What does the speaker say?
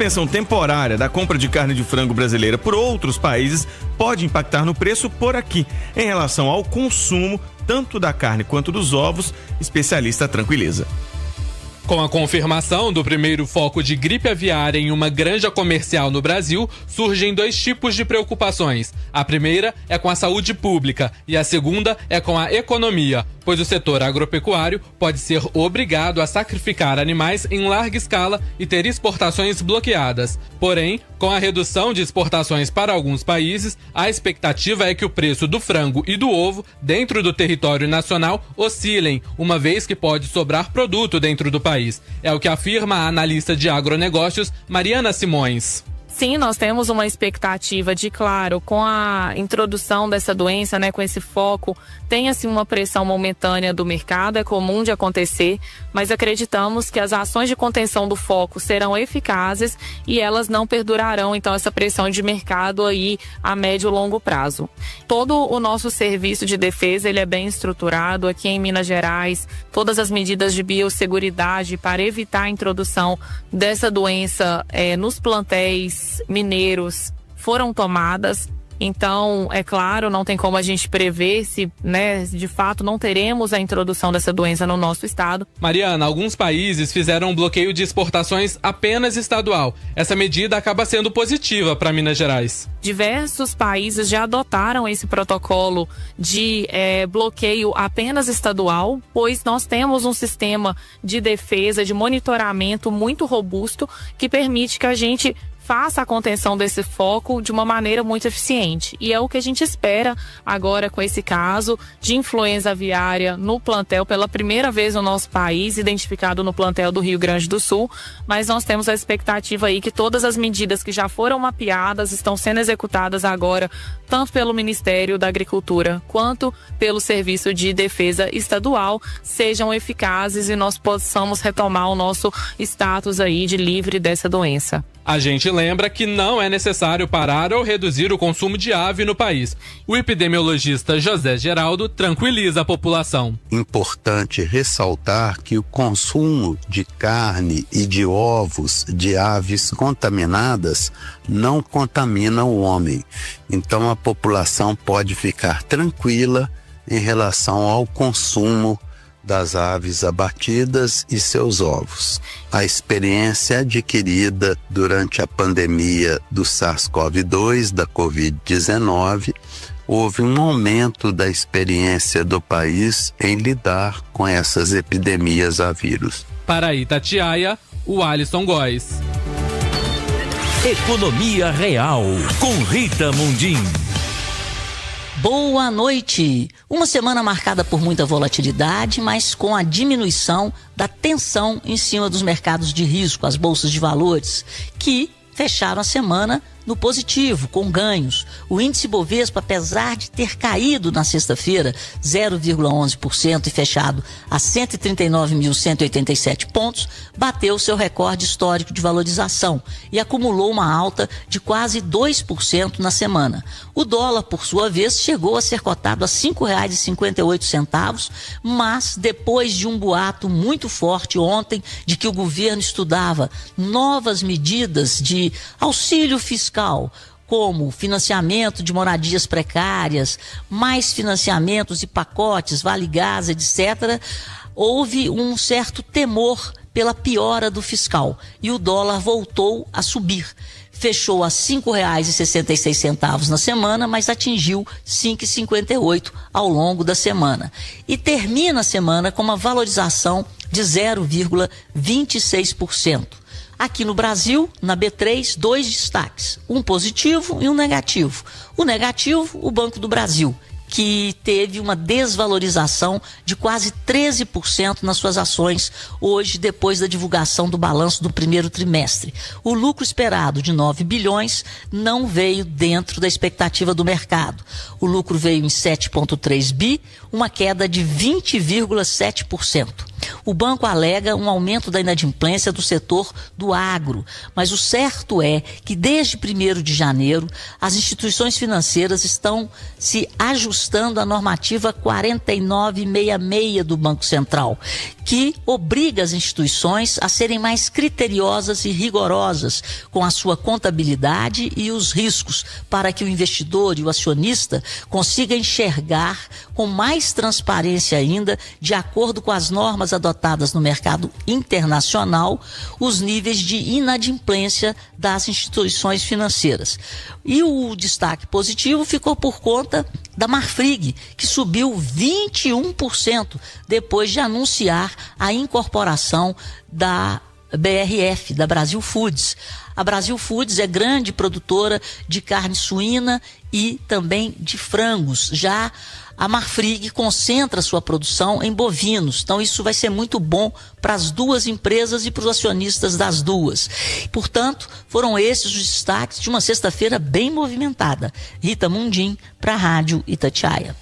Suspensão temporária da compra de carne de frango brasileira por outros países pode impactar no preço por aqui. Em relação ao consumo, tanto da carne quanto dos ovos, especialista tranquiliza. Com a confirmação do primeiro foco de gripe aviária em uma granja comercial no Brasil, surgem 2 tipos de preocupações. A primeira é com a saúde pública e a segunda é com a economia, pois o setor agropecuário pode ser obrigado a sacrificar animais em larga escala e ter exportações bloqueadas. Porém, com a redução de exportações para alguns países, a expectativa é que o preço do frango e do ovo dentro do território nacional oscilem, uma vez que pode sobrar produto dentro do país. É o que afirma a analista de agronegócios Mariana Simões. Sim, nós temos uma expectativa de, claro, com a introdução dessa doença, né, com esse foco, tem assim uma pressão momentânea do mercado, é comum de acontecer, mas acreditamos que as ações de contenção do foco serão eficazes e elas não perdurarão, então, essa pressão de mercado aí a médio e longo prazo. Todo o nosso serviço de defesa, ele é bem estruturado aqui em Minas Gerais, todas as medidas de biosseguridade para evitar a introdução dessa doença nos plantéis mineiros foram tomadas. Então, é claro, não tem como a gente prever se, de fato, não teremos a introdução dessa doença no nosso estado. Mariana, alguns países fizeram um bloqueio de exportações apenas estadual. Essa medida acaba sendo positiva para Minas Gerais. Diversos países já adotaram esse protocolo de bloqueio apenas estadual, pois nós temos um sistema de defesa, de monitoramento muito robusto que permite que a gente faça a contenção desse foco de uma maneira muito eficiente. E é o que a gente espera agora com esse caso de influenza aviária no plantel, pela primeira vez no nosso país, identificado no plantel do Rio Grande do Sul, mas nós temos a expectativa aí que todas as medidas que já foram mapeadas estão sendo executadas agora, tanto pelo Ministério da Agricultura quanto pelo Serviço de Defesa Estadual, sejam eficazes e nós possamos retomar o nosso status aí de livre dessa doença. A gente lembra que não é necessário parar ou reduzir o consumo de ave no país. O epidemiologista José Geraldo tranquiliza a população. Importante ressaltar que o consumo de carne e de ovos de aves contaminadas não contamina o homem. Então a população pode ficar tranquila em relação ao consumo das aves abatidas e seus ovos. A experiência adquirida durante a pandemia do SARS-CoV-2, da Covid-19, houve um aumento da experiência do país em lidar com essas epidemias a vírus. Para Itatiaia, o Alisson Góes. Economia Real, com Rita Mundim. Boa noite! Uma semana marcada por muita volatilidade, mas com a diminuição da tensão em cima dos mercados de risco, as bolsas de valores, que fecharam a semana no positivo, com ganhos. O índice Bovespa, apesar de ter caído na sexta-feira 0,11% e fechado a 139.187 pontos, bateu seu recorde histórico de valorização e acumulou uma alta de quase 2% na semana. O dólar, por sua vez, chegou a ser cotado a R$ 5,58, mas depois de um boato muito forte ontem de que o governo estudava novas medidas de auxílio fiscal, como financiamento de moradias precárias, mais financiamentos e pacotes, vale gás, etc., houve um certo temor pela piora do fiscal e o dólar voltou a subir. Fechou a R$ 5,66 na semana, mas atingiu R$ 5,58 ao longo da semana. E termina a semana com uma valorização de 0,26%. Aqui no Brasil, na B3, 2 destaques, um positivo e um negativo. O negativo, o Banco do Brasil, que teve uma desvalorização de quase 13% nas suas ações hoje, depois da divulgação do balanço do primeiro trimestre. O lucro esperado de 9 bilhões não veio dentro da expectativa do mercado. O lucro veio em 7,3 bi, uma queda de 20,7%. O banco alega um aumento da inadimplência do setor do agro, mas o certo é que desde 1º de janeiro as instituições financeiras estão se ajustando à normativa 4966 do Banco Central, que obriga as instituições a serem mais criteriosas e rigorosas com a sua contabilidade e os riscos, para que o investidor e o acionista consigam enxergar com mais transparência ainda, de acordo com as normas adotadas no mercado internacional, os níveis de inadimplência das instituições financeiras. E o destaque positivo ficou por conta da Marfrig, que subiu 21% depois de anunciar a incorporação da BRF, da Brasil Foods. A Brasil Foods é grande produtora de carne suína e também de frangos. Já a Marfrig concentra sua produção em bovinos. Então isso vai ser muito bom para as duas empresas e para os acionistas das duas. Portanto, foram esses os destaques de uma sexta-feira bem movimentada. Rita Mundim, para a Rádio Itatiaia.